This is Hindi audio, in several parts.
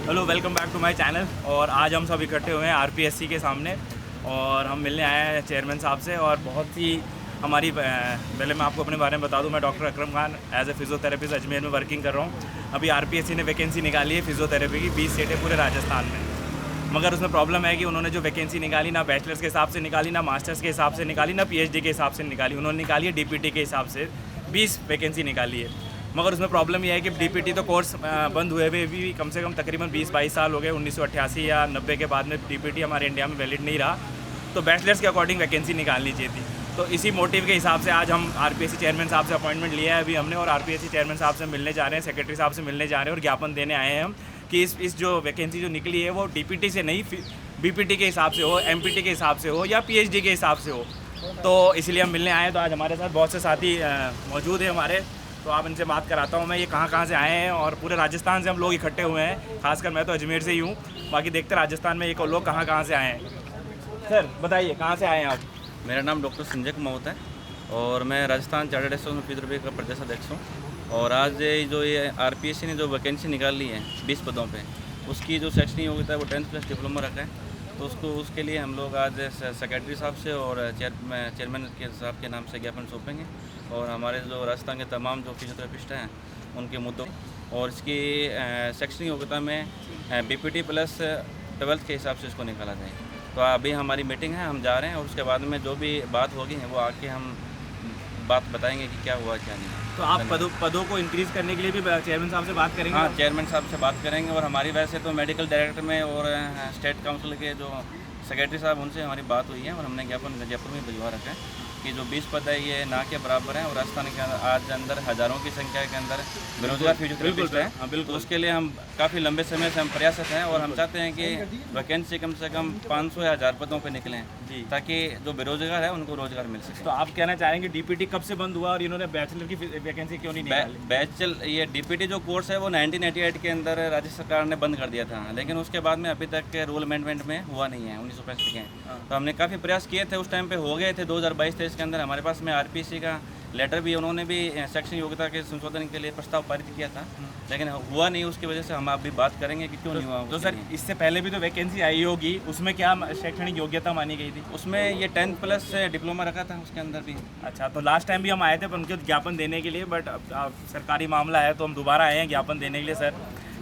Hello, welcome back to my channel. और आज हम सब इकट्ठे हुए हैं आरपीएससी के सामने और हम मिलने आए हैं चेयरमैन साहब से। और बहुत ही हमारी पहले मैं आपको अपने बारे में बता दूं, मैं doctor Akram Khan as a physiotherapist Ajmer में वर्किंग कर रहा हूं। अभी आरपीएससी ने वैकेंसी निकाली है फिजियोथेरेपी की 20 सीटें पूरे राजस्थान में। मगर उसमें प्रॉब्लम है कि उन्होंने जो वैकेंसी निकाली ना बैचलर्स के हिसाब से निकाली, ना मास्टर्स के हिसाब से निकाली, ना पीएचडी के हिसाब से निकाली। उन्होंने निकाली है डीपीटी के हिसाब से 20 वैकेंसी निकाली है। मगर उसमें प्रॉब्लम यह है कि डीपीटी तो कोर्स बंद हुए हुए भी कम से कम तकरीबन 20-22 साल हो गए। 1988 या 90 के बाद में डीपीटी हमारे इंडिया में वैलिड नहीं रहा, तो बैचलर्स के अकॉर्डिंग वैकेंसी निकालनी चाहिए थी। तो इसी मोटिव के हिसाब से आज हम आरपीएससी चेयरमैन साहब से अपॉइंटमेंट लिया है अभी हमने, और आरपीएससी चेयरमैन साहब से मिलने जा रहे हैं, सेक्रेटरी साहब से मिलने जा रहे हैं और ज्ञापन देने आए हैं हम कि इस जो वैकेंसी जो निकली है वो डीपीटी से नहीं, बीपीटी के हिसाब से हो, एमपीटी के हिसाब से हो या पीएचडी के हिसाब से हो। तो इसलिए हम मिलने आए हैं। तो आज हमारे साथ बहुत से साथी मौजूद हैं हमारे, तो आप इनसे बात कराता हूँ मैं, ये कहाँ से आए हैं। और पूरे राजस्थान से हम लोग इकट्ठे हुए हैं, खासकर मैं तो अजमेर से ही हूँ, बाकी देखते राजस्थान में ये लोग कहाँ से आए हैं। सर बताइए, कहाँ से आए हैं आप? मेरा नाम डॉक्टर संजय कुमावत है और मैं Rajasthan chartered association of physiotherapy का प्रदेश अध्यक्ष हूँ। और आज ये आरपीएससी ने जो वैकेंसी निकाली है 20 पदों पे, उसकी जो शैक्षणिक योग्यता है वो 10th प्लस डिप्लोमा रखा है। तो उसके लिए हम लोग आज सेक्रेटरी साहब से और चेयरमैन के साहब के नाम से ज्ञापन सौंपेंगे और हमारे जो राजस्थान के तमाम जो फिजियोथेरेपिस्ट हैं उनके मुद्दों और इसकी शैक्षणिक योग्यता में बीपीटी प्लस 12th के हिसाब से इसको निकाला जाए। तो अभी हमारी मीटिंग है, हम जा रहे हैं और उसके बाद में जो भी बात होगी वो आके हम बात बताएंगे कि क्या हुआ क्या नहीं। तो आप पदों को इंक्रीज़ करने के लिए भी चेयरमैन साहब से बात करेंगे? हाँ, चेयरमैन साहब से बात करेंगे। और हमारी वैसे तो मेडिकल डायरेक्टर में और स्टेट काउंसिल के जो सेक्रेटरी साहब उनसे हमारी बात हुई है और हमने ज्ञापन जयपुर में भिजवा रखा है कि जो 20 पद है ये ना के बराबर है और राजस्थान के अंदर हज़ारों की संख्या के अंदर बेरोजगार फिजियोथेरेपिस्ट है। बिल्कुल, तो उसके लिए हम काफ़ी लंबे समय से हम प्रयासरत हैं और हम चाहते हैं कि वैकेंसी कम से कम 500 या 1000 पदों पर निकलें जी, ताकि जो बेरोजगार है उनको रोजगार मिल सके। तो आप कहना चाहेंगे डीपीटी कब से बंद हुआ और इन्होंने बैचलर की वैकेंसी क्यों नहीं निकाली? ये डीपीटी जो कोर्स है वो 1988 के अंदर राज्य सरकार ने बंद कर दिया था, लेकिन उसके बाद में अभी तक रूल अमेंडमेंट में हुआ नहीं है 1965 के। तो हमने काफ़ी प्रयास किए थे, उस टाइम पे हो गए थे 2022-23 के अंदर। हमारे पास में आरपीएससी का लेटर भी, उन्होंने भी शैक्षणिक योग्यता के संशोधन के लिए प्रस्ताव पारित किया था, लेकिन हुआ नहीं। उसकी वजह से हम अभी बात करेंगे कि क्यों नहीं हुआ। तो सर इससे पहले भी तो वैकेंसी आई होगी, उसमें क्या शैक्षणिक योग्यता मानी गई थी? उसमें ये 10th प्लस डिप्लोमा रखा था उसके अंदर भी। अच्छा, तो लास्ट टाइम भी हम आए थे पर उनके ज्ञापन देने के लिए, बट अब सरकारी मामला है तो हम दोबारा आए हैं ज्ञापन देने के लिए। सर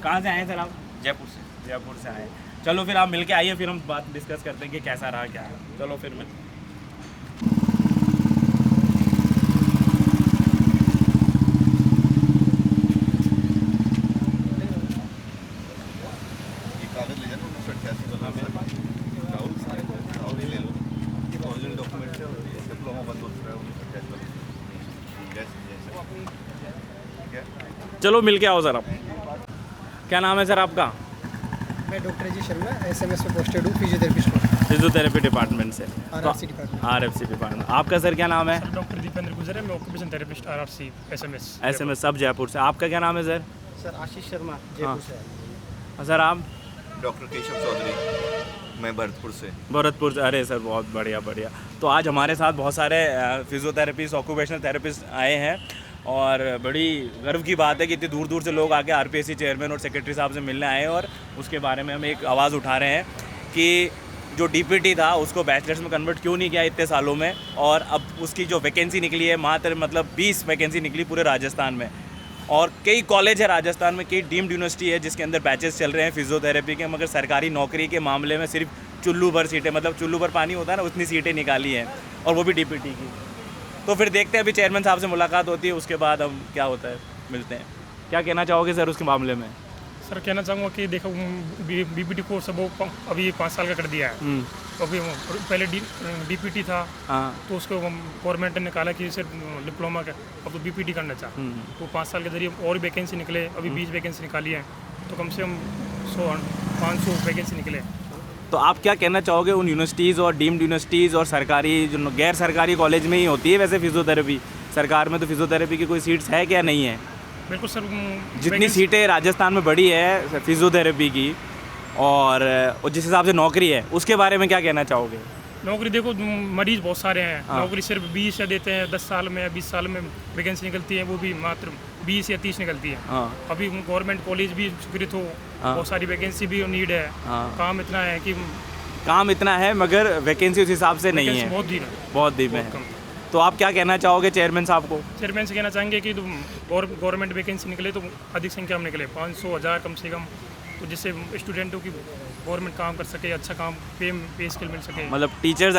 कहाँ से आए हैं सर आप? जयपुर से। जयपुर से आए। चलो फिर आप मिल के आइए, फिर हम बात डिस्कस करते हैं कि कैसा रहा क्या है। चलो फिर मैं चलो मिल के आओ सर। आप क्या नाम है सर आपका? मैं डॉक्टर जी शर्मा एसएमएस में पोस्टेड हूँ, फिजियोथेरेपिस्ट हूँ, फिजियोथेरेपी डिपार्टमेंट से। RRC department. RFC department. आपका सर क्या नाम है? डॉक्टर दीपेंद्र गुजर है, मैं ऑक्यूपेशन थेरेपिस्ट आरआरसी एसएमएस सब जयपुर से। आपका क्या नाम है सर? सर आशीष शर्मा जयपुर से। सर आप? डॉक्टर केशव चौधरी, मैं भरतपुर से। भरतपुर से। अरे सर बहुत बढ़िया बढ़िया। तो आज हमारे साथ बहुत सारे फिजियोथेरेपिस्ट, ऑक्यूपेशनल थेरेपिस्ट आए हैं और बड़ी गर्व की बात है कि इतनी दूर दूर से लोग आके आरपीएससी चेयरमैन और सेक्रेटरी साहब से मिलने आए हैं। और उसके बारे में हम एक आवाज़ उठा रहे हैं कि जो डीपीटी था उसको बैचलर्स में कन्वर्ट क्यों नहीं किया इतने सालों में, और अब उसकी जो वैकेंसी निकली है मात्र मतलब 20 वैकेंसी निकली पूरे राजस्थान में। और कई कॉलेज है राजस्थान में, कई डीम्ड यूनिवर्सिटी है जिसके अंदर बैचेस चल रहे हैं फिजियोथेरेपी के, मगर सरकारी नौकरी के मामले में सिर्फ चुल्लू भर सीटें, मतलब चुल्लू भर पानी होता है ना, उतनी सीटें निकाली हैं, और वो भी डीपीटी की। तो फिर देखते हैं, अभी चेयरमैन साहब से मुलाकात होती है, उसके बाद हम क्या होता है मिलते हैं। क्या कहना चाहोगे सर उसके मामले में? सर कहना चाहूँगा कि देखो बीपीटी कोर्स वो अभी 5 साल का कर दिया है। तो अभी पहले डीपीटी था, तो उसको गवर्नमेंट ने निकाला कि सिर्फ डिप्लोमा का, अब तो बीपीटी करना चाह। तो 5 साल के जरिए और वैकेंसी निकले, अभी 20 वैकेंसी निकाली है, तो कम से कम 100-500 वैकेंसी निकले। तो आप क्या कहना चाहोगे उन यूनिवर्सिटीज़ और डीम्ड यूनिवर्सिटीज़ और सरकारी जो गैर सरकारी कॉलेज में ही होती है वैसे फिजियोथेरेपी, सरकार में तो फिजियोथेरेपी की कोई सीट्स है क्या नहीं है? बिल्कुल सर, जितनी सीटें राजस्थान में बढ़ी है फिजियोथेरेपी की और जिस हिसाब से नौकरी है उसके बारे में क्या कहना चाहोगे? नौकरी देखो, मरीज बहुत सारे हैं, नौकरी सिर्फ 20 देते हैं, 10 साल में या 20 साल में वैकेंसी निकलती है, वो भी मात्र 20 या 30 निकलती है। हाँ अभी गवर्नमेंट कॉलेज भी स्वीकृत हो, हाँ। बहुत सारी वैकेंसी भी नीड है, हाँ। काम इतना है कि काम इतना है मगर वैकेंसी उस हिसाब से नहीं वैकेंसी है, बहुत धीरे है, बहुत धीमे बहुत है। कम। तो आप क्या कहना चाहोगे चेयरमैन साहब को? चेयरमैन से कहना चाहेंगे कि गवर्नमेंट वैकेंसी निकले तो अधिक संख्या में निकले, 500-1000 कम से कम, तो जिससे स्टूडेंटों की गवर्नमेंट काम कर सके, अच्छा काम, पे स्केल मिल सके। मतलब टीचर्स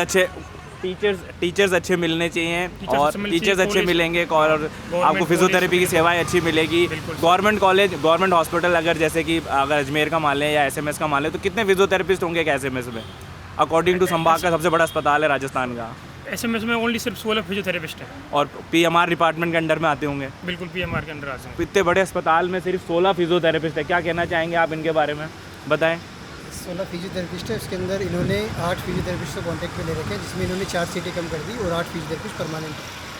अच्छे मिलने चाहिए टीचर्स और अच्छे मिलने टीचर्स चाहिए, अच्छे कॉलेज- मिलेंगे और आपको कॉलेज फिजियोथेरेपी की वगैरह- सेवाएं अच्छी मिलेगी। बिल्कुल। गवर्नमेंट कॉलेज, गवर्नमेंट हॉस्पिटल अगर जैसे कि अगर अजमेर का मान लें या SMS का मान लें तो कितने फिजियोथेरेपिस्ट होंगे एक SMS में? अकॉर्डिंग टू संभाग का सबसे बड़ा अस्पताल है राजस्थान का, SMS में ओनली सिर्फ 16 फिजियोथेरेपिस्ट हैं, और PMR डिपार्टमेंट के अंडर में आते होंगे। बिल्कुल PMR के अंडर आते हैं। इतने बड़े अस्पताल में सिर्फ 16 फिजियोथेरेपिस्ट है, क्या कहना चाहेंगे आप इनके बारे में, बताएं। 16 फिजियोथेरेपिस्ट है, उसके अंदर इन्होंने 8 फिजियोथेरेपिस्ट को कॉन्टैक्ट में ले रखे हैं, जिसमें इन्होंने 4 सीटें कम कर दी और 8 फिजियोथेरेपिस्ट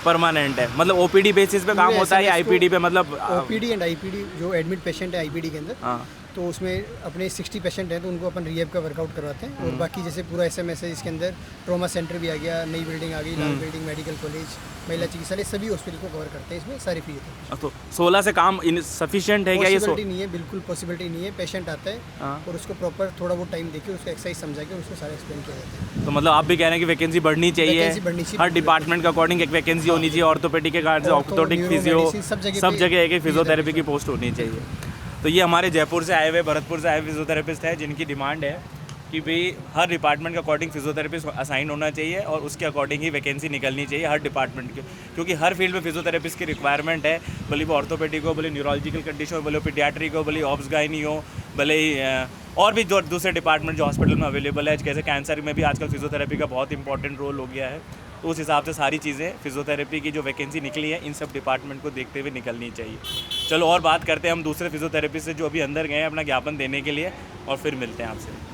परमानेंट है, मतलब OPD बेसिस पे काम होता है या IPD पे, मतलब OPD एंड IPD जो एडमिट पेशेंट है IPD के अंदर, हाँ तो उसमें अपने 60 पेशेंट हैं तो उनको अपन रिहैब का वर्कआउट करवाते हैं। और बाकी जैसे पूरा SMS है, इसके अंदर ट्रॉमा सेंटर भी आ गया, नई बिल्डिंग आ गई, लाल बिल्डिंग, मेडिकल कॉलेज, महिला चिकित्सालय, सभी हॉस्पिटल को कवर करते हैं इसमें सारी फिजियोथेरेपी। तो 16 से काम सफिशिएंट है क्या ये? पॉसिबिलिटी नहीं है, बिल्कुल पॉसिबिलिटी नहीं है। पेशेंट आता है हाँ। और उसको प्रॉपर थोड़ा वो टाइम देके उसको एक्सरसाइज समझा के उसको सारा एक्सप्लेन किया जाता है। तो मतलब आप भी कह रहे हैं कि वैकेंसी बढ़नी चाहिए, वैकेंसी बढ़नी चाहिए, हर डिपार्टमेंट के अकॉर्डिंग एक वैकेंसी होनी चाहिए, ऑर्थोपेडिक के कार्ड से ortho, orthopaedic neuro, physio, medicine, सब जगह एक फिजियोथेरेपी की पोस्ट होनी चाहिए। तो ये हमारे जयपुर से आए हुए, भरतपुर से आए हुए फिजियोथेरेपिस्ट है जिनकी डिमांड है कि भाई हर डिपार्टमेंट के अकॉर्डिंग फिजियोथेरेपिस्ट असाइन होना चाहिए और उसके अकॉर्डिंग ही वैकेंसी निकलनी चाहिए हर डिपार्टमेंट की, क्योंकि हर फील्ड में फिजियोथेरेपिस्ट की रिक्वायरमेंट है, भले वो ऑर्थोपेडिक हो, भले न्यूरोलॉजिकल कंडीशन हो, भले पीडियाट्रिक हो, भले ऑब्स गायनी हो, भले ही और भी जो दूसरे डिपार्टमेंट जो हॉस्पिटल में अवेलेबल है, जैसे कैंसर में भी आजकल फिजियोथेरेपी का बहुत इंपॉर्टेंट रोल हो गया है। तो उस हिसाब से सारी चीज़ें फिजियोथेरेपी की जो वैकेंसी निकली है इन सब डिपार्टमेंट को देखते हुए निकलनी चाहिए। चलो और बात करते हैं हम दूसरे फिजियोथेरेपिस्ट से जो अभी अंदर गए हैं अपना ज्ञापन देने के लिए, और फिर मिलते हैं आपसे।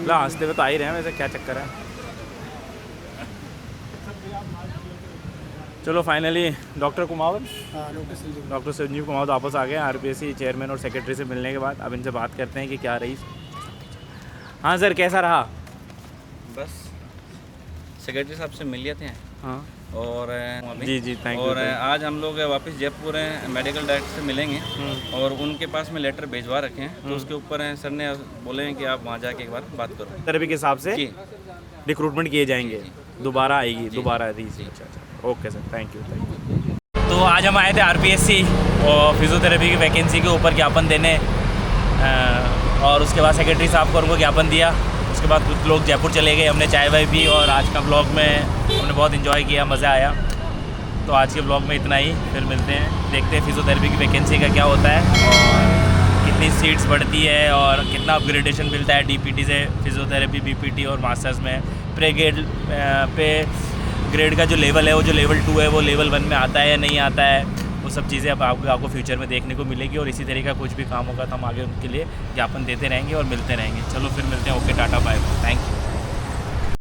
ला हंसते हुए तो आ ही रहे हैं, वैसे क्या चक्कर है। चलो finally doctor Kumawat, doctor Sanjeev Kumawat वापस आ गए RPSC चेयरमैन और सेक्रेटरी से मिलने के बाद। अब इनसे बात करते हैं कि क्या रही। हाँ सर, कैसा रहा? बस सेक्रेटरी साहब से मिल लेते हैं हाँ और जी थैंक यू। और आज हम लोग वापस जयपुर मेडिकल डायरेक्टर से मिलेंगे और उनके पास में लेटर भिजवा रखे हैं, तो उसके ऊपर सर ने बोले हैं कि आप वहाँ जाके एक बार बात करो। थेरेपी के हिसाब से जी रिक्रूटमेंट किए जाएंगे, दोबारा आएगी, दोबारा रीच। अच्छा, ओके सर, थैंक यू। तो आज हम आए थे RPSC और फिजियोथेरेपी की वैकेंसी के ऊपर ज्ञापन देने, और उसके बाद सेक्रेटरी साहब को उनको ज्ञापन दिया। उसके बाद कुछ लोग जयपुर चले गए, हमने चाय वाय पी और आज का ब्लॉग में हमने बहुत इन्जॉय किया, मज़ा आया। तो आज के ब्लॉग में इतना ही, फिर मिलते हैं, देखते हैं फिजियोथेरेपी की वैकेंसी का क्या होता है और कितनी सीट्स बढ़ती है और कितना अपग्रेडेशन मिलता है DPT से फिजियोथेरेपी, BPT और मास्टर्स में। प्रे ग्रेड पे ग्रेड का जो लेवल है, वो जो लेवल 2 है वो लेवल 1 में आता है या नहीं आता है, वो सब चीज़ें अब आपको फ्यूचर में देखने को मिलेगी। और इसी तरीके का कुछ भी काम होगा तो हम आगे उनके लिए ज्ञापन देते रहेंगे और मिलते रहेंगे। चलो फिर मिलते हैं, okay, tata bye, thank you.